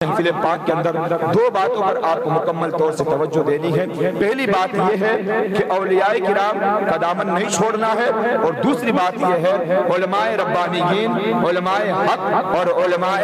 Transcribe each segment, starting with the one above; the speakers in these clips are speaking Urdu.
محفل پاک کے اندر دو باتوں پر آپ کو مکمل طور سے توجہ دینی ہے۔ پہلی بات یہ ہے کہ اولیاء کرام کا دامن نہیں چھوڑنا ہے، اور دوسری بات یہ ہے علماء ربانیین، علماء حق اور علماء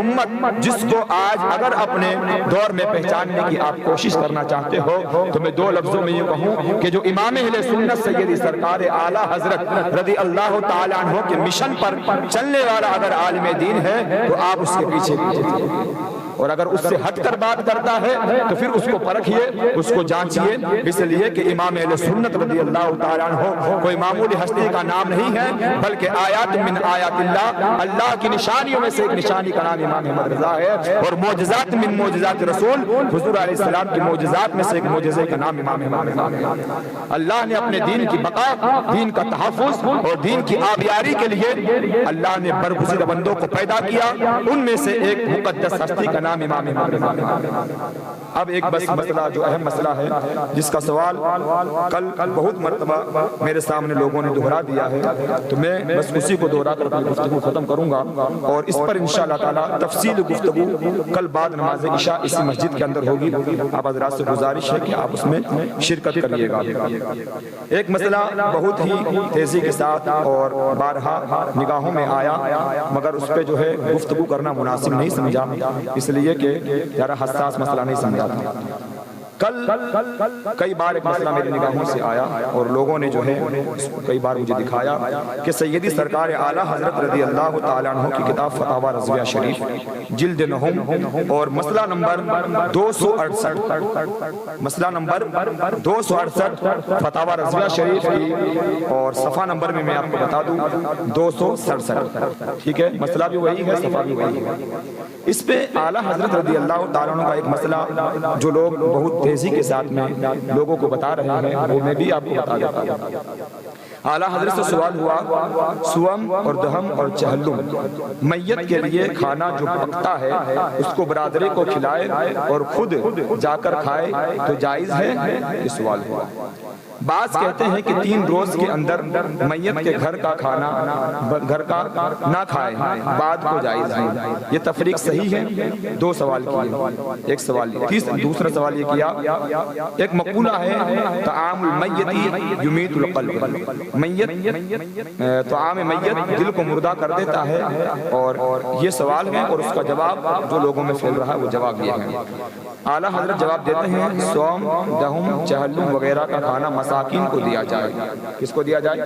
امت، جس کو آج اگر اپنے دور میں پہچاننے کی آپ کوشش کرنا چاہتے ہو تو میں دو لفظوں میں یہ کہوں کہ جو امام اہل سنت سیدی سرکار اعلیٰ حضرت رضی اللہ تعالیٰ عنہ کے مشن پر چلنے والا اگر عالم دین ہے تو آپ اس کے پیچھے چلیے، اور اگر اس سے ہٹ کر بات کرتا ہے تو پھر اس کو پرکھیے، اس کو جانچیے، اس لیے کہ امام اہل سنت رضی اللہ تعالیٰ عنہ کوئی معمولی ہستی کا نام نہیں ہے، بلکہ آیات من آیات اللہ، اللہ کی نشانیوں میں سے ایک نشانی کا نام امام احمد رضا ہے، اور معجزات من معجزات رسول، حضور علیہ السلام کی معجزات میں سے ایک معجزے کا نام امام احمد رضا ہے۔ اللہ نے اپنے دین کی بقا، دین کا تحفظ اور دین کی آبیاری کے لیے اللہ نے برگزیدہ بندوں کو پیدا کیا، ان میں سے ایک مقدس ہستی کا نام امام احمد رضا ہے۔ اب ایک بس مسئلہ جو اہم مسئلہ ہے، جس کا سوال کل بہت مرتبہ میرے سامنے لوگوں نے دہرا دیا ہے، تو میں بس اسی کو دہرا کر اپنی گفتگو ختم کروں گا، اور اس پر انشاءاللہ تعالی تفصیل گفتگو کل بعد نماز عشاء اسی مسجد کے اندر ہوگی۔ آپ حضرات سے گزارش ہے کہ آپ اس میں شرکت کریے گا۔ ایک مسئلہ بہت ہی تیزی کے ساتھ اور بارہا نگاہوں میں آیا، مگر اس پہ جو ہے گفتگو کرنا مناسب نہیں سمجھا، اس لیے کہ ذرا حساس مسئلہ نہیں سمجھا تھا۔ کل کئی بار ایک مسئلہ میری نگاہوں سے آیا، اور لوگوں نے جو ہے کئی بار مجھے دکھایا کہ سیدی سرکار اعلیٰ حضرت رضی اللہ تعالیٰ عنہ کی کتاب فتاوی رضویہ شریف جلد 9 اور مسئلہ نمبر 268، مسئلہ نمبر 268 فتاوی رضویہ شریف کی، اور صفحہ نمبر میں آپ کو بتا دوں 267، ٹھیک ہے، مسئلہ بھی وہی ہے، صفحہ بھی وہی ہے۔ اس پہ اعلیٰ حضرت رضی اللہ تعالیٰ عنہ کا ایک مسئلہ جو لوگ بہت تیزی کے ساتھ میں لوگوں کو بتا رہے ہیں، وہ میں بھی آپ کو بتا دیتا ہوں۔ اعلیٰ حضرت سے سوال ہوا، سوم اور دہم اور چہلم، میت کے لیے کھانا جو پکتا ہے اس کو برادری کو کھلائے اور خود جا کر کھائے تو جائز ہے؟ یہ سوال ہوا۔ بعض کہتے ہیں کہ 3 روز کے اندر میت کے گھر کا کھانا گھر کا نہ کھائے، بعد کو جائز ہے، یہ تفریق صحیح ہے؟ 2 سوال کیے، ایک سوال دوسرا سوال یہ کیا، ایک مقولہ ہے طعام المیت یمیت القلب، طعام میت دل کو مردہ کر دیتا ہے، اور یہ سوال ہے، اور اس کا جواب جو لوگوں میں پھیل رہا ہے وہ جواب یہ ہے۔ اعلیٰ حضرت جواب دیتے ہیں سوم، دہم، چہلم وغیرہ کا کھانا مساکین کو دیا جائے۔ کس کو دیا جائے؟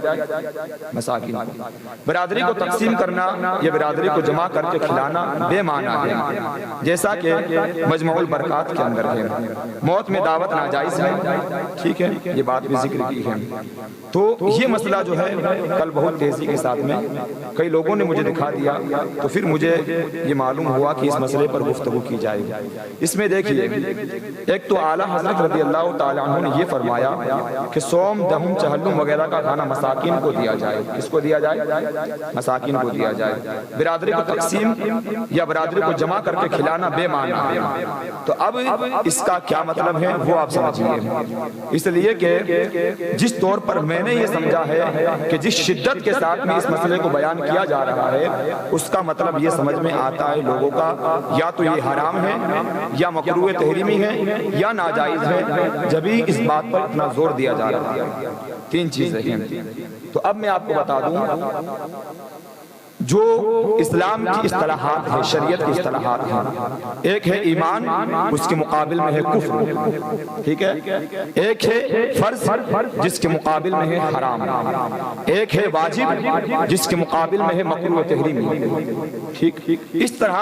مساکین کو۔ برادری کو تقسیم کرنا یا برادری کو جمع کر کے کھلانا بے معنی ہے، جیسا کہ مجموع البرکات کے اندر ہے۔ موت میں دعوت ناجائز ہے، ٹھیک ہے، یہ بات بھی ذکر کی ہے۔ تو یہ مسئلہ جو ہے کل بہت تیزی کے ساتھ میں کئی لوگوں نے مجھے دکھا دیا، تو پھر مجھے یہ معلوم ہوا کہ اس مسئلے پر گفتگو کی جائے گی۔ اس میں دیکھیے، ایک تو اعلیٰ حضرت رضی اللہ تعالیٰ عنہ نے یہ فرمایا کہ سوم، دہم، چہلم وغیرہ کا کھانا مساکین کو دیا جائے۔ کس کو دیا جائے؟ مساکین کو دیا جائے۔ برادری کو تقسیم یا برادری کو جمع کر کے کھلانا بے معنی ہے۔ تو اب اس کا کیا مطلب ہے وہ آپ سمجھیے، اس لیے کہ جس طور پر میں نے یہ سمجھا ہے کہ جس شدت کے ساتھ میں اس مسئلے کو بیان کیا جا رہا ہے، اس کا مطلب یہ سمجھ میں آتا ہے لوگوں کا یا تو یہ حرام ہے یا مکروہ تحریمی ہے یا ناجائز ہے، جبھی اس بات پر اتنا زور دیا جا رہا ہے۔ 3 چیزیں ہیں۔ تو اب میں آپ کو بتا دوں جو اسلام کی اصطلاحات ہیں، شریعت کی اصطلاحات ہیں، ایک ہے ایمان، اس کے مقابل میں ہے کفر، ٹھیک ہے، ایک ہے فرض جس کے مقابل میں ہے حرام، ایک ہے واجب جس کے مقابل میں ہے مکروہ تحریمی، ٹھیک۔ اس طرح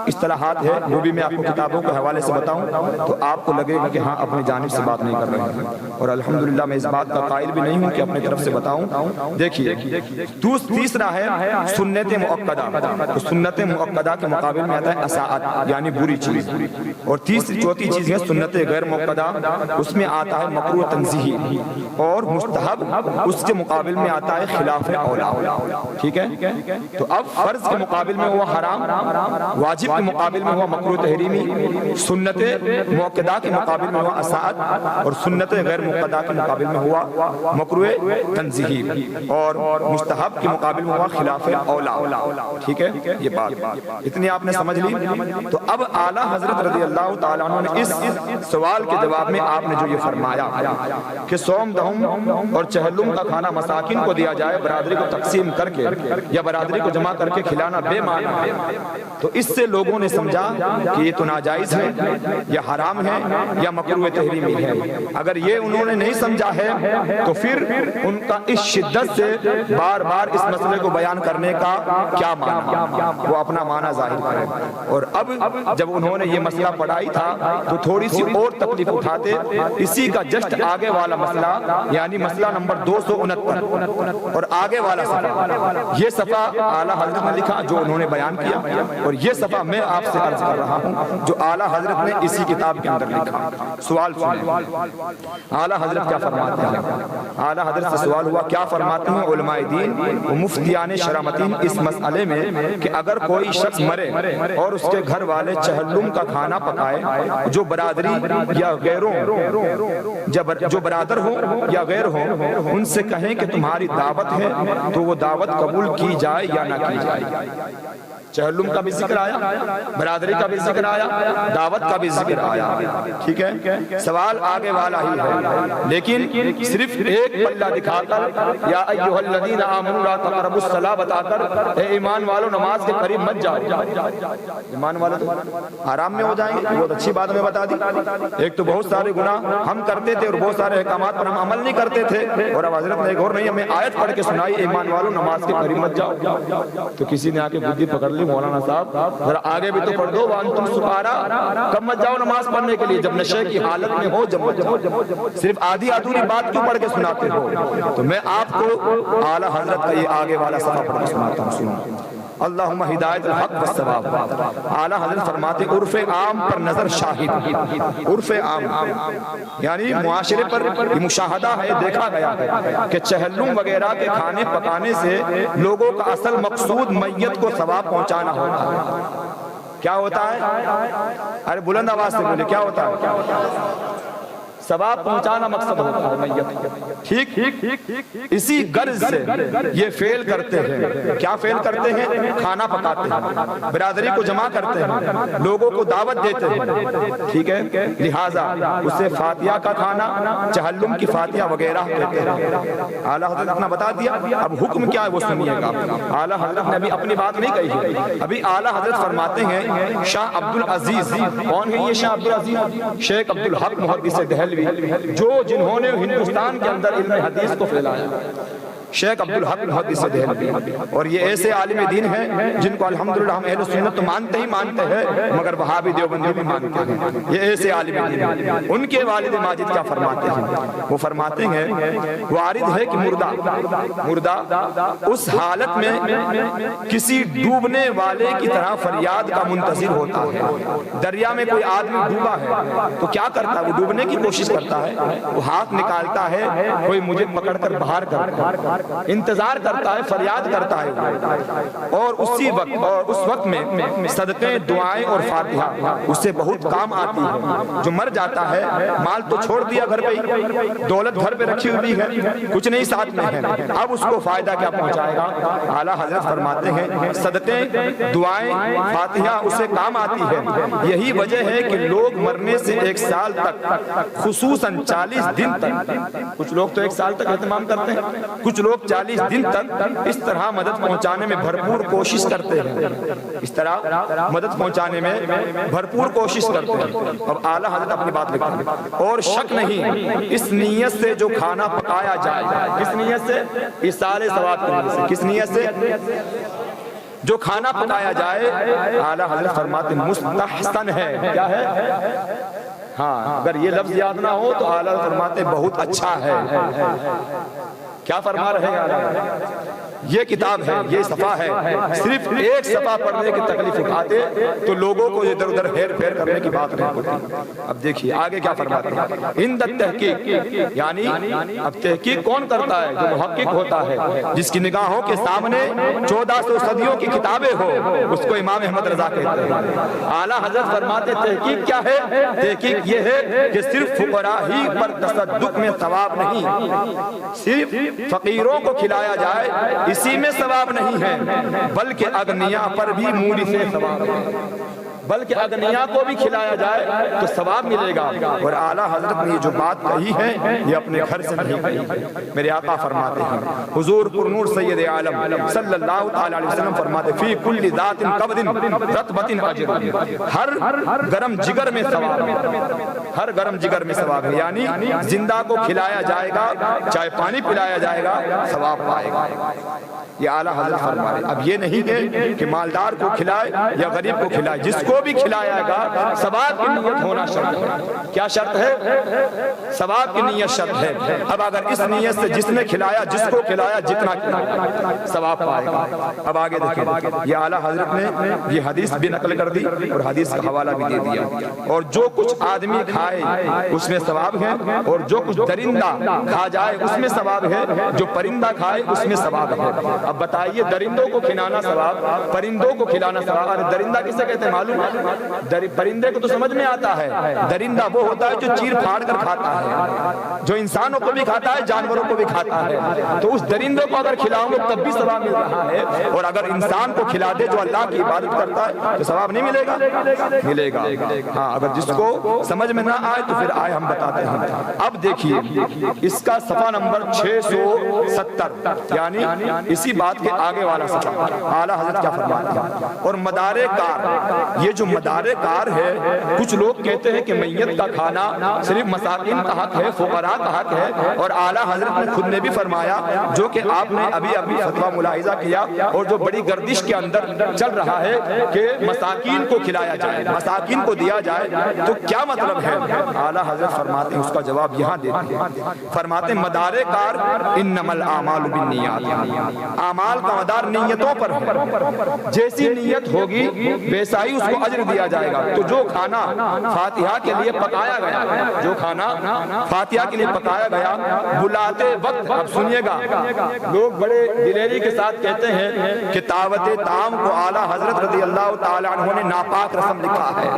اصطلاحات ہے، وہ بھی میں آپ کو کتابوں کے حوالے سے بتاؤں تو آپ کو لگے گا کہ ہاں اپنی جانب سے بات نہیں کر رہے ہیں، اور الحمدللہ میں اس بات کا قائل بھی نہیں ہوں کہ اپنی طرف سے بتاؤں۔ دیکھیے، تیسرا ہے سنت مؤکدہ، تو سنت مؤکدہ کے مقابل میں آتا ہے اساءت یعنی بری چیز، اور چوتھی چیز ہے سنت غیر مؤکدہ، اس میں آتا ہے مکروہ تنزیہی، اور مستحب اس کے مقابل میں آتا ہے خلاف اولا، ٹھیک ہے۔ تو اب فرض کے مقابل میں ہوا حرام، واجب کے مقابل میں ہوا مکروہ تحریمی، سنت مؤکدہ کے مقابل میں ہوا اساءت، اور سنت غیر مؤکدہ کے مقابل میں ہوا مکروہ تنزیہی، اور مستحب کے مقابل میں ہوا خلاف خلاف اولا. ٹھیک ہے, یہ بات اتنی آپ نے سمجھ لی. تو اب اعلیٰ حضرت رضی اللہ تعالیٰ عنہ نے اس سوال کے جواب میں آپ نے جو یہ فرمایا کہ سوم دہم اور چہلم کا کھانا مساکین کو دیا جائے, برادری کو تقسیم کر کے یا برادری کو جمع کر کے کھلانا بے معنی ہے, تو اس سے لوگوں نے سمجھا کہ یہ تو ناجائز ہے یا حرام ہے یا مکروہ تحریمی ہے. اگر یہ انہوں نے نہیں سمجھا ہے تو پھر ان کا اس شدت سے بار بار اس مسئلے کو بیان کرنے کا کیا معنی, وہ اپنا معنی ظاہر کریں. اور اب جب انہوں نے یہ مسئلہ پڑھائی تھا تو تھوڑی سی اور تکلیف اٹھاتے, اسی کا جسٹ آگے والا مسئلہ یعنی مسئلہ نمبر 269 اور آگے والا صفحہ, یہ صفحہ اعلیٰ حضرت نے لکھا جو انہوں نے بیان کیا, اور یہ صفحہ میں آپ سے عرض کر رہا ہوں جو اعلیٰ حضرت نے اسی کتاب کے اندر لکھا. سوال سنیں اعلیٰ حضرت کیا فرماتے ہیں. اعلیٰ حضرت سے سوال ہوا کیا فرماتے ہیں علماء دین و مفتیان شرمتین اس مسئلے میں کہ اگر کوئی شخص مرے اور اس کے گھر والے چہلم کا کھانا پکائے, جو برادری یا غیروں جو برادر ہو یا غیر ہو ان سے کہیں کہ تمہاری دعوت ہے تو وہ دعوت قبول کی جائے یا نہ کی جائے. چہلم کا بھی ذکر آیا, برادری کا بھی ذکر آیا, دعوت کا بھی ذکر آیا. ٹھیک ہے, سوال آگے والا ہی ہے, لیکن صرف ایک پلہ دکھا کر یا ایھا الذین آمنوا لا تقربوا الصلاۃ بتا کر اے ایمان والو نماز کے قریب مت جاؤ, ایمان والو تو آرام میں ہو جائیں گے. بہت اچھی بات میں بتا دی. ایک تو بہت سارے گناہ ہم کرتے تھے اور بہت سارے احکامات پر ہم عمل نہیں کرتے تھے, اور اب حضرت نے ایک اور نہیں ہمیں آیت پڑھ کے سنائی ایمان والو نماز کے قریب مت جاؤ. تو کسی نے آ کے بدھی پکڑ لی, مولانا صاحب ذرا آگے بھی تو پڑھ دو, وانتم سکارا, کب مت جاؤ نماز پڑھنے کے لیے, جب نشے کی حالت میں ہو جب مت جاؤ. صرف آدھی ادھوری بات کیوں پڑھ کے سناتے ہو. تو میں آپ کو اعلیٰ حضرت کا یہ آگے والا صفحہ پڑھ کے سناتا ہوں. سنو اللہم ہدایت الحق والثواب. اعلیٰ حضرت فرماتے عرف عام پر نظر شاہد, عرف عام یعنی معاشرے پر یہ مشاہدہ ہے, دیکھا گیا ہے کہ چہلم وغیرہ کے کھانے پکانے سے لوگوں کا اصل مقصود میت کو ثواب پہنچانا ہوتا ہے. کیا ہوتا ہے, ارے بلند آواز سے بولے, کیا ہوتا ہے, ثواب پہنچانا مقصد ہوتا ہے میت. ٹھیک, اسی غرض سے یہ فعل کرتے ہیں. کیا فعل کرتے ہیں, کھانا پکاتے ہیں, برادری کو جمع کرتے ہیں, لوگوں کو دعوت دیتے ہیں. ٹھیک ہے, لہٰذا اسے فاتحہ کا کھانا, چہلم کی فاتحہ وغیرہ کہتے ہیں. اعلیٰ حضرت اپنا بتا دیا, اب حکم کیا ہے وہ سنیے گا. اعلیٰ حضرت نے ابھی اپنی بات نہیں کہی ہے, ابھی اعلیٰ حضرت فرماتے ہیں شاہ عبدالعزیز. کون ہے یہ شاہ عبدالعزیز؟ شیخ عبدالحق محدث دہلوی, جو جنہوں نے ہندوستان کے اندر علم حدیث کو پھیلایا. شیخ عبدالحق محدث دہلوی, اور یہ ایسے عالم دین ہیں جن کو الحمدللہ ہم اہل سنت تو مانتے ہی مانتے ہیں, مگر وہابی دیوبندی بھی مانتے ہیں. یہ ایسے عالم دین ہیں. ان کے والد ماجد کیا فرماتے ہیں, وہ فرماتے ہیں وارد ہے کہ مردہ اس حالت میں کسی ڈوبنے والے کی طرح فریاد کا منتظر ہوتا ہے. دریا میں کوئی آدمی ڈوبا ہے تو کیا کرتا ہے, وہ ڈوبنے کی کوشش کرتا ہے, وہ ہاتھ نکالتا ہے کوئی مجھے پکڑ کر باہر کر, انتظار کرتا ہے, فریاد کرتا ہے, اور اس وقت میں صدقے, دعائیں اور فاتحہ اس سے بہت کام آتی ہے. جو مر جاتا ہے مال تو چھوڑ دیا گھر پہ, دولت گھر پہ رکھی ہوئی ہے, کچھ نہیں ساتھ میں ہے, اب اس کو فائدہ کیا پہنچائے گا. اعلیٰ حضرت فرماتے ہیں صدقے, دعائیں, فاتحہ اس سے کام آتی ہے. یہی وجہ ہے کہ لوگ مرنے سے 1 سال تک, خصوصاً 40 دن تک, کچھ لوگ تو 1 سال تک اہتمام کرتے ہیں, کچھ لوگ 40 دن تک اس طرح مدد پہنچانے میں بھرپور کوشش کرتے ہیں, اس طرح مدد پہنچانے میں بھرپور کوشش کرتے ہیں. اب اعلیٰ حضرت اپنی بات لکھتے ہیں اور شک نہیں اس نیت سے جو کھانا پکایا جائے, کس نیت سے, ایصال ثواب کی نیت سے, کس نیت سے جو کھانا پکایا جائے, اعلیٰ حضرت فرماتے مستحسن ہے. کیا ہے, ہاں اگر یہ لفظ یاد نہ ہو تو اعلیٰ فرماتے بہت اچھا ہے. کیا فرما رہے ہیں, یہ کتاب ہے, یہ صفحہ ہے, صرف ایک صفحہ پڑھنے کی تکلیف اٹھاتے تو لوگوں کو ادھر ادھر ہیر پھیر کرنے کی بات نہیں ہوتی. اب دیکھیے آگے کیا فرماتے ہیں, عند التحقیق, یعنی اب تحقیق کون کرتا ہے, جو محقق ہوتا ہے, جس کی نگاہوں کے سامنے 1400 صدیوں کی کتابیں ہو, اس کو امام احمد رضا کہتے ہیں. اعلیٰ حضرت فرماتے تحقیق کیا ہے, تحقیق یہ ہے کہ صرف فقراء ہی پر تصدق میں ثواب نہیں, صرف فقیروں کو کھلایا جائے اسی میں ثواب نہیں ہے بلکہ اغنیا پر بھی موری سے ثواب ہے، بلکہ اغنیا کو بھی کھلایا جائے تو ثواب ملے گا۔ اور اعلیٰ حضرت نے یہ جو بات کہی ہے یہ اپنے گھر سے نہیں کہی ہے، میرے آقا فرماتے ہیں، حضور پرنور سید عالم صلی اللہ تعالی علیہ وسلم فرماتے فی کل ذات قبض رطبۃ اجر، ہر گرم جگر میں ثواب ہے، ہر گرم جگر میں ثواب ہے، یعنی زندہ کو کھلایا جائے گا چاہے پانی پلایا جائے گا ثواب پائے گا۔ یہ اعلیٰ حضرت فرما رہے، اب یہ نہیں کہ مالدار کو کھلائے یا غریب کو کھلائے، جس کو بھی کھلایا گا ثواب کی نیت ہونا شرط ہے۔ کیا شرط ہے؟ ثواب کی نیت شرط ہے۔ اب اگر اس نیت سے جس نے کھلایا، جس کو کھلایا، جتنا کھلایا ثواب پائے گا۔ اب آگے دیکھیں، یہ اعلیٰ حضرت نے یہ حدیث بھی نقل کر دی اور حدیث کا حوالہ بھی دے دیا، اور جو کچھ آدمی کھائے اس میں ثواب ہے، اور جو کچھ درندہ کھا جائے اس میں ثواب ہے، جو پرندہ کھائے اس میں ثواب ہے۔ اب بتائیے، درندوں کو کھلانا ثواب، پرندوں کو کھلانا ثواب۔ ارے درندہ کسے کہتے ہیں معلوم ہے؟ پرندے کو تو سمجھ میں آتا ہے، درندہ وہ ہوتا ہے جو چیر پھاڑ کر کھاتا ہے، جو انسانوں کو بھی کھاتا ہے جانوروں کو بھی کھاتا ہے۔ تو اس درندوں کو اگر کھلاؤں گے تب بھی ثواب مل رہا ہے، اور اگر انسان کو کھلا دے جو اللہ کی عبادت کرتا ہے تو ثواب نہیں ملے گا؟ ملے گا۔ ہاں، اگر جس کو سمجھ میں نہ آئے تو پھر آئے ہم بتاتے ہیں۔ اب دیکھیے اس کا صفحہ نمبر 670، یعنی اسی بات کے آگے والا صفحہ، اعلیٰ حضرت کیا فرماتے ہیں؟ اور مدار کار، یہ جو مدار کار ہے، کچھ لوگ کہتے ہیں کہ میت کا کھانا صرف مساکین کا حق ہے، فقراء کا حق ہے، اور اعلیٰ حضرت نے خود نے بھی فرمایا، جو کہ آپ نے ابھی فتویٰ ملاحظہ کیا اور جو بڑی گردش کے اندر چل رہا ہے کہ مساکین کو کھلایا جائے، مساکین کو دیا جائے، تو کیا مطلب ہے؟ اعلیٰ حضرت فرماتے ہیں، اس کا جواب یہاں دیتے ہیں، فرماتے ہیں مدار کار انما الاعمال بالنیات، اعمال کا مدار نیتوں پر ہے، جیسی نیت ہوگی ویسا ہی اس کو اجر دیا جائے گا۔ تو جو کھانا فاتحہ کے لیے پکایا گیا، جو کھانا فاتحہ کے لیے پکایا گیا، بلاتے وقت، اب سنیے گا، لوگ بڑے دلیری کے ساتھ کہتے ہیں کہ دعوت طعام کو اعلیٰ حضرت رضی اللہ تعالیٰ عنہ نے ناپاک رسم لکھا ہے۔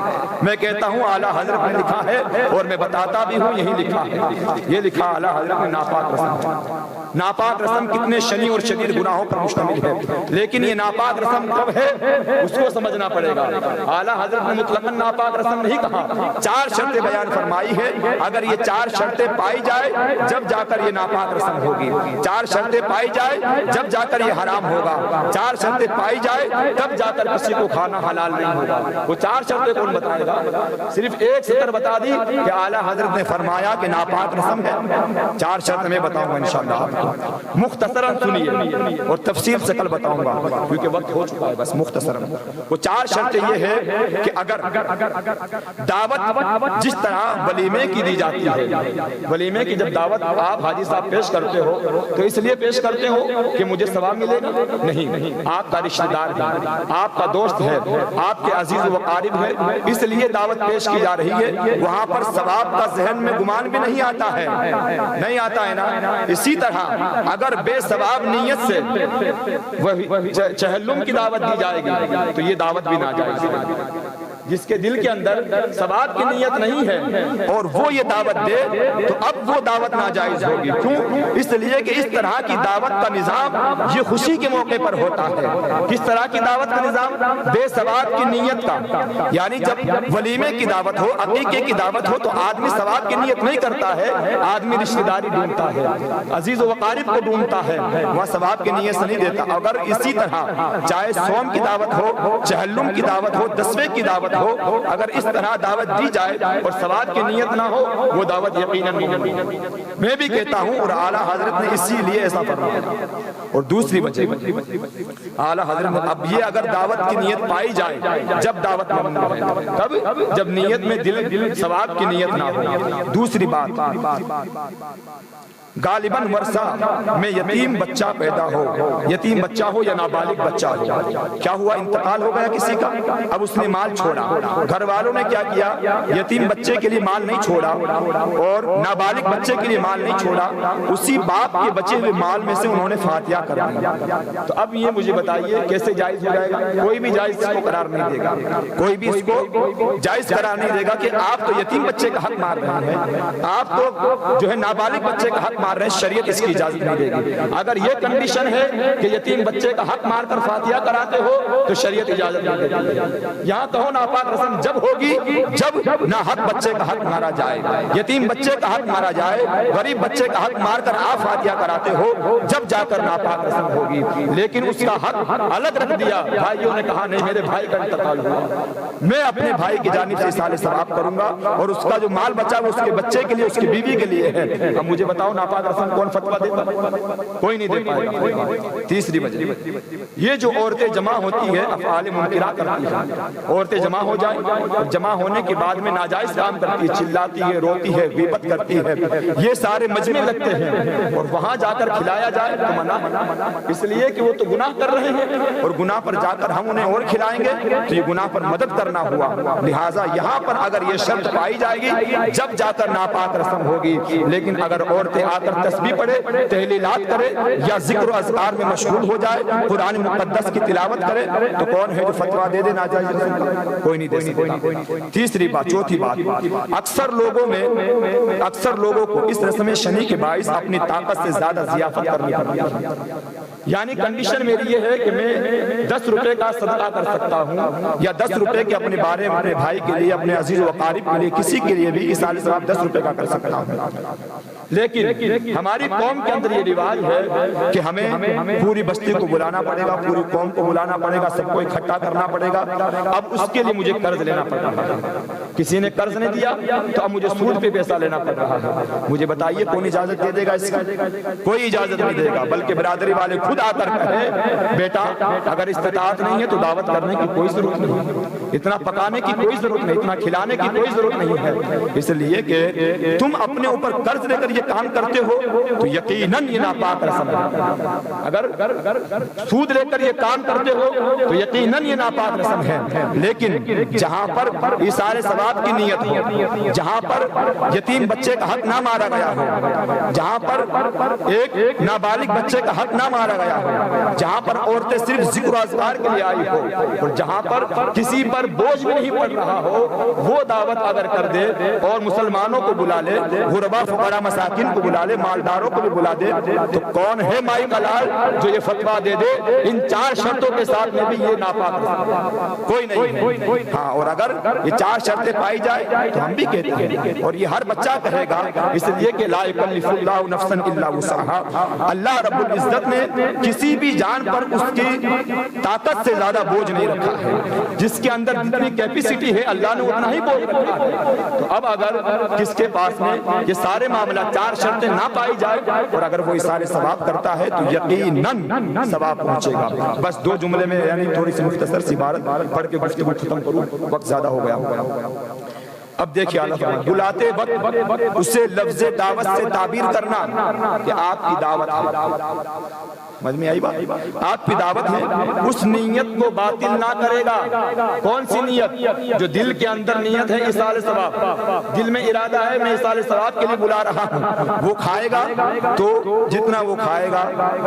میں کہتا ہوں اعلیٰ حضرت نے لکھا ہے، اور میں بتاتا بھی ہوں یہی لکھا ہے، یہ لکھا اعلیٰ حضرت نے ناپاک رسم۔ ناپاک رسم کتنے شنی اور شدید گناہوں پر مشتمل ہے، لیکن یہ ناپاک رسم کب ہے اس کو سمجھنا پڑے گا۔ اعلیٰ حضرت نے مطلقاً ناپاک رسم نہیں کہا، 4 شرطیں بیان فرمائی ہے، اگر یہ 4 شرطیں پائی جائے جب جا کر یہ ناپاک رسم ہوگی، 4 شرطیں پائی جائے جب جا کر یہ حرام ہوگا، 4 شرطیں پائی جائے تب جا کر کسی کو کھانا حلال نہیں ہوگا۔ وہ 4 شرطیں کون بتائے گا؟ صرف ایک سطر بتا دی کہ اعلیٰ حضرت نے فرمایا کہ ناپاک رسم ہے، 4 شرط میں بتاؤں گا انشاءاللہ، مختصراً سنیے اور تفصیل سے کل بتاؤں گا کیونکہ وقت ہو چکا ہے، بس مختصراً۔ وہ 4 شرطیں یہ ہے کہ اگر دعوت جس طرح ولیمے کی دی جاتی ہے، ولیمے کی جب دعوت آپ حاجی صاحب پیش کرتے ہو تو اس لیے پیش کرتے ہو کہ مجھے ثواب ملے گا؟ نہیں، آپ کا رشتہ دار ہے، آپ کا دوست ہے، آپ کے عزیز و اقارب ہے، اس لیے دعوت پیش کی جا رہی ہے، وہاں پر ثواب کا ذہن میں گمان بھی نہیں آتا ہے، نہیں آتا ہے نا۔ اسی طرح اگر بے ثواب نیت سے چہلم کی دعوت دی جائے گی تو یہ دعوت بھی ناجائز ہے۔ جس کے دل کے اندر ثواب کی نیت نہیں ہے اور وہ یہ دعوت دے تو اب وہ دعوت ناجائز ہوگی۔ کیوں؟ اس لیے کہ اس طرح کی دعوت کا نظام یہ خوشی کے موقع پر ہوتا ہے۔ کس طرح کی دعوت کا نظام؟ بے ثواب کی نیت کا، یعنی جب ولیمے کی دعوت ہو، عقیقے کی دعوت ہو تو آدمی ثواب کی نیت نہیں کرتا ہے، آدمی رشتہ داری ڈھونڈتا ہے، عزیز و اقارب کو ڈھونڈتا ہے، وہ ثواب کی نیت سے نہیں دیتا۔ اگر اسی طرح چاہے صوم کی دعوت ہو، چہلم کی دعوت ہو، دسویں کی دعوت ہو، اگر اس طرح دعوت دی جائے اور ثواب کی نیت نہ ہو وہ دعوت یقیناً نہیں۔ میں بھی کہتا ہوں اور اعلیٰ حضرت نے اسی لیے ایسا فرمایا۔ اور دوسری وجہ اعلیٰ حضرت نے اب یہ اگر دعوت کی نیت پائی جائے جب دعوت ممنوع ہے، کب؟ جب نیت میں دل ثواب کی نیت نہ ہو۔ دوسری بات، غالباً ورثہ میں یتیم بچہ پیدا ہو، یتیم بچہ ہو یا نابالغ بچہ ہو، کیا ہوا؟ انتقال ہو گیا کسی کا، اب اس نے مال چھوڑا، گھر والوں نے کیا کیا؟ یتیم بچے کے لیے مال نہیں چھوڑا اور نابالغ بچے کے لیے مال نہیں چھوڑا، اسی باپ کے بچے ہوئے مال میں سے انہوں نے فاتحہ کر دیا۔ تو اب یہ مجھے بتائیے کیسے جائز ہو جائے گا؟ کوئی بھی جائز اس کو قرار نہیں دے گا، کوئی بھی اس کو جائز قرار نہیں دے گا کہ آپ تو یتیم بچے کا حق مار رہے ہیں، آپ تو جو ہے نابالغ بچے کا حق مار رہے ہیں، شریعت اس کی اجازت نہیں دے گی۔ اگر یہ کنڈیشن ہے کہ یتیم بچے کا حق مار کر فاتحہ کراتے ہو تو شریعت اجازت نہیں دیتی۔ یہاں کہو ناپاک رسم جب ہوگی جب ناحق بچے کا حق مارا جائے، یتیم بچے کا حق مارا جائے، غریب بچے کا حق مار کر آپ فاتحہ کراتے ہو، جب جا کر ناپاک رسم ہوگی۔ لیکن اس کا حق الگ رکھ دیا، بھائیوں نے کہا نہیں میرے بھائی کا انتقال ہوا، میں اپنے بھائی کی جانب سے ایصال ثواب کروں گا اور اس کا جو مال بچا وہ اس کے بچے کے لیے، اس کی بیوی کے لیے ہے۔ اب مجھے بتاؤ ناپاک رسم کون فتویٰ دیتا؟ کوئی نہیں دے پائے گا۔ تیسری وجہ یہ جو عورتیں جمع ہوتی ہے افعال منکرہ کرتی ہیں، عورتیں جمع ہو جائیں، جمع ہونے کے بعد میں ناجائز کام کرتی ہے، چلاتی ہے، روتی ہے، غیبت کرتی ہے، یہ سارے مجمع لگتے ہیں اور وہاں جا کر کھلایا جائے تو منع، اس لیے کہ وہ تو گناہ کر رہے ہیں اور گناہ پر جا کر ہم انہیں اور کھلائیں گے تو یہ گناہ پر مدد کرنا ہوا۔ لہٰذا یہاں پر اگر یہ شرط پائی جائے گی جب جا کر ناپاک رسم ہوگی۔ لیکن اگر عورتیں آ کر تسبیح پڑھے، تحلیلات کرے یا ذکر و اذکار میں مشغول ہو جائے، قرآن مقدس کی تلاوت کرے تو کون ہے جو فتویٰ دے دے ناجائز رسم کا؟ کوئی نہیں دے سکتا۔ تیسری بات، چوتھی بات، اکثر لوگوں کو اس رسم شنی کے باعث اپنی طاقت سے زیادہ ضیافت کرنی پڑتی ہے۔ یعنی کنڈیشن میری یہ ہے کہ میں 10 روپے کا صدقہ کر سکتا ہوں یا 10 روپے کے اپنے بارے میں اپنے بھائی کے لیے، اپنے عزیز و اقارب کے لیے، کسی کے لیے بھی ایصال ثواب 10 روپے کا کر سکتا ہوں۔ لیکن ہماری قوم کے اندر یہ رواج ہے کہ ہمیں پوری بستی کو بلانا پڑے گا، پوری قوم کو بلانا پڑے گا، سب کو اکٹھا کرنا پڑے گا۔ اب اس کے لیے مجھے قرض لینا پڑ رہا ہے، کسی نے قرض نہیں دیا تو اب مجھے سود پہ پیسہ لینا پڑ رہا ہے۔ مجھے بتائیے کون اجازت دے دے گا اس کی؟ کوئی اجازت نہیں دے گا، بلکہ برادری والے خود آ کر کہے بیٹا اگر استطاعت نہیں ہے تو دعوت کرنے کی کوئی ضرورت نہیں، اتنا پکانے کی کوئی ضرورت نہیں، اتنا کھلانے کی کوئی ضرورت نہیں ہے، اس لیے کہ تم اپنے اوپر قرض لے کر یہ کام کرتے ہو تو یقیناً یہ ناپاک رسم ہے۔ اگر سود لے کر یہ کام کرتے ہو تو یقیناً یہ ناپاک رسم ہے۔ لیکن جہاں پر ایصال ثواب کی نیت ہو، جہاں پر یتیم بچے کا حق نہ مارا گیا ہو، جہاں پر ایک نابالغ بچے کا حق نہ مارا گیا ہو، جہاں پر عورتیں صرف ذکر و اذکار کے لیے آئی ہو اور جہاں پر کسی پر بوجھ بھی نہیں پڑ رہا ہو، وہ دعوت اگر کر دے اور مسلمانوں کو بلا لے، غربا فقراء مساکین کو بلا لے، مالداروں کو بھی بلا دے، تو کون ہے مائی کا لال جو یہ فتویٰ دے دے ان 4 شرطوں کے ساتھ میں بھی یہ ناپاک رسم؟ کوئی نہیں ہے۔ ہاں، اور اگر یہ 4 شرطیں پائی جائے تو ہم بھی کہتے ہیں اور یہ ہر بچہ کہے گا، اس لیے کہ لا یکلف اللہ نفسا الا وسعہا، اللہ رب العزت نے کسی بھی جان پر اس کی طاقت سے زیادہ بوجھ نہیں رکھا ہے، جس کے اندر جتنی کیپیسٹی ہے اللہ نے اتنا ہی بوجھ رکھا ہے۔ تو اب اگر کس کے پاس میں یہ سارے معاملہ 4 شرطیں نہ پائی جائے اور اگر وہ ایصال ثواب کرتا ہے تو یقیناً ثواب پہنچے گا۔ بس 2 جملے میں یعنی تھوڑی سی مختصر سی عبارت پڑھ کے گفتگو ختم کروں، وقت زیادہ ہو گیا۔ اب دیکھیے اللہ بلاتے وقت اسے لفظ دعوت سے تعبیر کرنا کہ آپ کی دعوت ہے، سمجھ میں آئی بات؟ آپ کی دعوت ہے، اس نیت کو باطل نہ کرے گا۔ کون سی نیت؟ جو دل کے اندر نیت ہے ایصال ثواب، دل میں ارادہ ہے میں ایصال ثواب کے لیے بلا رہا ہوں، وہ کھائے گا تو جتنا وہ کھائے گا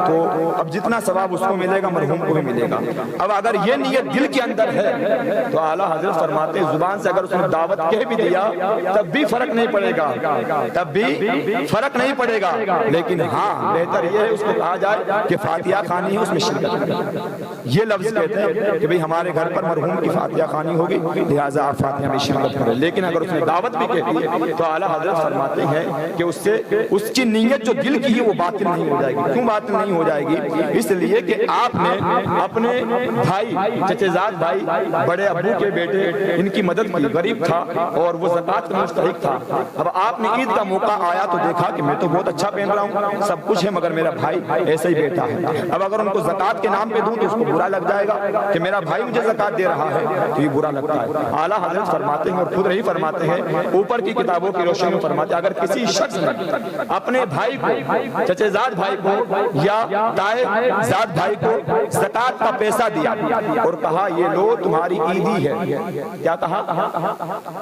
تو اب جتنا ثواب اس کو ملے گا مرحوم کو بھی ملے گا۔ اب اگر یہ نیت دل کے اندر ہے تو اعلیٰ حضرت فرماتے ہیں زبان سے اگر اس نے دعوت کہہ بھی دیا تب بھی فرق نہیں پڑے گا، تب بھی فرق نہیں پڑے گا، لیکن ہاں بہتر یہ ہے اس کو کہا جائے کہ فاتحہ خوانی ہے، اس میں شرکت کریں۔ یہ لفظ کہتے ہیں کہ بھئی ہمارے گھر پر مرحوم کی فاتحہ خوانی ہوگی لہٰذا آپ فاتحہ میں شرکت کریں، لیکن اگر اس نے دعوت بھی کہتی ہے تو اعلیٰ حضرت فرماتے ہیں کہ اس سے اس کی نیت جو دل کی ہے وہ باطل نہیں ہو جائے گی۔ کیوں باطل نہیں ہو جائے گی؟ اس لیے کہ آپ نے اپنے بھائی، چچے زاد بھائی، بڑے ابو کے بیٹے، ان کی مدد کی، غریب تھا اور وہ زکوٰۃ کا مستحق تھا۔ اب آپ نے عید کا موقع آیا تو دیکھا کہ میں تو بہت اچھا پہن رہا ہوں، سب کچھ ہے، مگر میرا بھائی ایسا ہی بیٹا ہے۔ اب اگر ان کو زکوٰۃ کے نام پہ دوں تو اس کو برا لگ جائے گا کہ میرا بھائی مجھے زکوٰۃ دے رہا ہے، تو یہ برا لگتا ہے۔ اعلیٰ حضرت فرماتے ہیں اور خود رہی فرماتے ہیں، اوپر کی کتابوں کی روشنی میں فرماتے ہیں اگر کسی شخص نے اپنے بھائی کو، چچے زاد بھائی کو یا تائے زاد بھائی کو زکوٰۃ کا پیسہ دیا اور کہا یہ لو تمہاری عیدی ہے، کیا کہا؟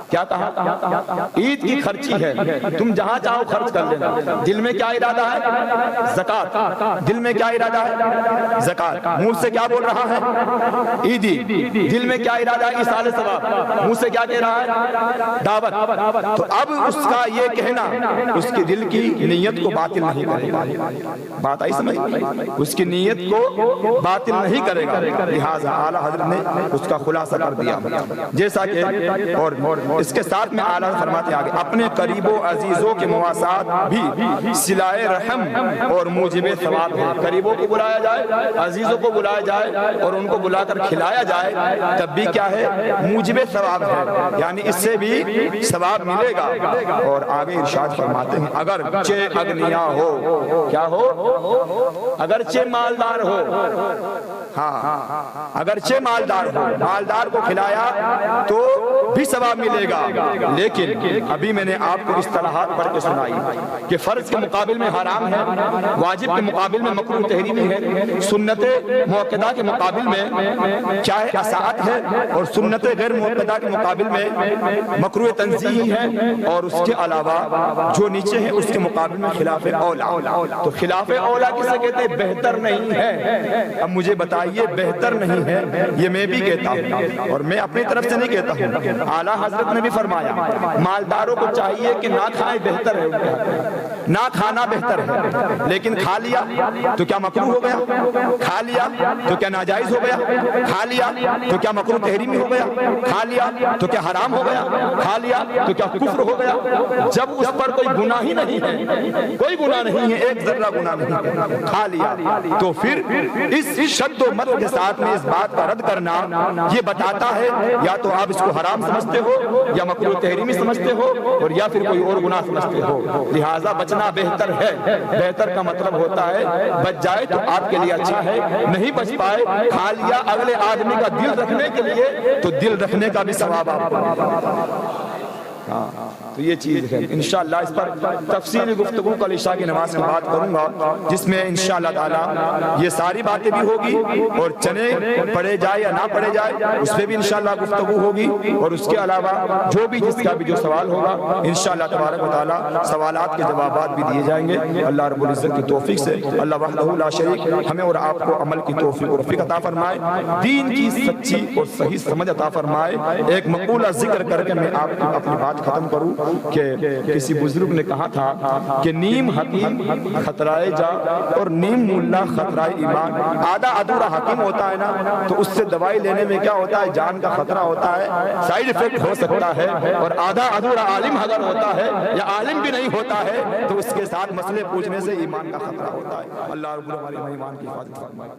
کیا کہا؟ عید کی خرچی ہے، تم جہاں چاہو خرچ کر لینا۔ دل میں کیا ارادہ ہے؟ زکوٰۃ۔ دل میں کیا ارادہ ارادہ ہے؟ زکات. منہ سے کیا بول رہا ہے؟ عیدی. دل میں کیا ارادہ ہے؟ ایصال ثواب. منہ سے کیا کہہ رہا ہے؟ دعوت. تو اب اس کا یہ کہنا اس کے دل کی نیت کو باطل نہیں کرے گا. بات آئی سمجھ؟ اس کی نیت کو باطل نہیں کرے گا. لہٰذا اعلیٰ حضرت نے اس کا خلاصہ کر دیا. جیسا کہ اور اس کے ساتھ میں اعلیٰ فرماتے آگے اپنے قریب و عزیزوں کے مواسات بھی صلائے رحم اور موجب ثواب ہے. قریبوں کو بلایا جائے, عزیزوں کو بلایا جائے اور ان کو بلا کر کھلایا جائے تب بھی کیا ہے؟ موجب ثواب ہے, یعنی اس سے بھی ثواب ملے گا. اور آگے ارشاد فرماتے ہیں اگرچہ اغنیا ہو, کیا ہو؟ اگرچہ مالدار ہو, ہاں اگرچہ مالدار ہو, مالدار کو کھلایا تو بھی ثواب ملے گا. لیکن ابھی میں نے آپ کو اصطلاحات پڑھ کے سنائی کہ فرض کے مقابل میں حرام ہے, واجب کے مقابل میں مکروہ تحریمی ہے, سنت موقدہ کے مقابل میں کیا ہے؟ اساعت ہے, اور سنت غیر موقدہ کے مقابل میں مکروہ تنزیہی ہے, اور اس کے علاوہ جو نیچے ہے اس کے مقابل میں خلاف اولا. تو خلاف اولا کسے کہتے ہیں؟ بہتر نہیں ہے. اب مجھے بتائیے بہتر نہیں ہے, یہ میں بھی کہتا ہوں اور میں اپنی طرف سے نہیں کہتا ہوں. اعلیٰ حضرت نے بھی فرمایا مالداروں کو چاہیے کہ نہ کھائیں بہتر ہے, نہ کھانا بہتر ہے, لیکن کھا لیا تو کیا مکروہ ہو گیا؟ کھا لیا تو کیا ناجائز ہو گیا؟ کھا لیا تو کیا مکروہ تحریمی ہو گیا؟ کھا لیا تو کیا حرام ہو گیا؟ کھا لیا تو کیا کفر ہو گیا؟ جب اس پر کوئی گناہ ہی نہیں ہے, کوئی گناہ نہیں ہے, ایک ذرہ گناہ نہیں ہے, کھا لیا, تو پھر اس شد و مد کے ساتھ میں اس بات کا رد کرنا یہ بتاتا ہے یا تو آپ اس کو حرام سمجھتے ہو یا مکروہ تحریمی سمجھتے ہو اور یا پھر کوئی اور گناہ سمجھتے ہو. لہٰذا بچنا بہتر ہے. بہتر کا مطلب ہوتا ہے بچ جائے تو آپ کے لیے اچھا ہے, نہیں بچ پائے کھا لیا اگلے آدمی کا دل رکھنے کے لیے تو دل رکھنے کا بھی ثواب آپ کو. تو یہ چیز ہے. انشاءاللہ اس پر تفصیلی گفتگو کل عشاء کی نماز کے بعد کروں گا, جس میں انشاءاللہ تعالی یہ ساری باتیں بھی ہوگی, اور چنے پڑے جائے یا نہ پڑے جائے اس پہ بھی انشاءاللہ گفتگو ہوگی, اور اس کے علاوہ جو بھی جس کا بھی جو سوال ہوگا انشاءاللہ تبارک و تعالی سوالات کے جوابات بھی دیے جائیں گے. اللہ رب العزت کی توفیق سے اللہ وحدہ لا شریک ہمیں اور آپ کو عمل کی توفیق اور فقہ عطا فرمائے, دین کی سچی اور صحیح سمجھ عطا فرمائے. ایک مقولہ ذکر کر کے میں آپ کو اپنی بات ختم کروں کہ کسی بزرگ نے کہا تھا کہ نیم حکیم خطرائے جا اور نیم ملا خطرائے ایمان. آدھا ادھورا حکیم ہوتا ہے نا تو اس سے دوائی لینے میں کیا ہوتا ہے؟ جان کا خطرہ ہوتا ہے, سائیڈ ایفیکٹ ہو سکتا ہے. اور آدھا ادھورا عالم اگر ہوتا ہے یا عالم بھی نہیں ہوتا ہے تو اس کے ساتھ مسئلے پوچھنے سے ایمان کا خطرہ ہوتا ہے. اللہ رب العالمین ایمان کی حفاظت فرمائے.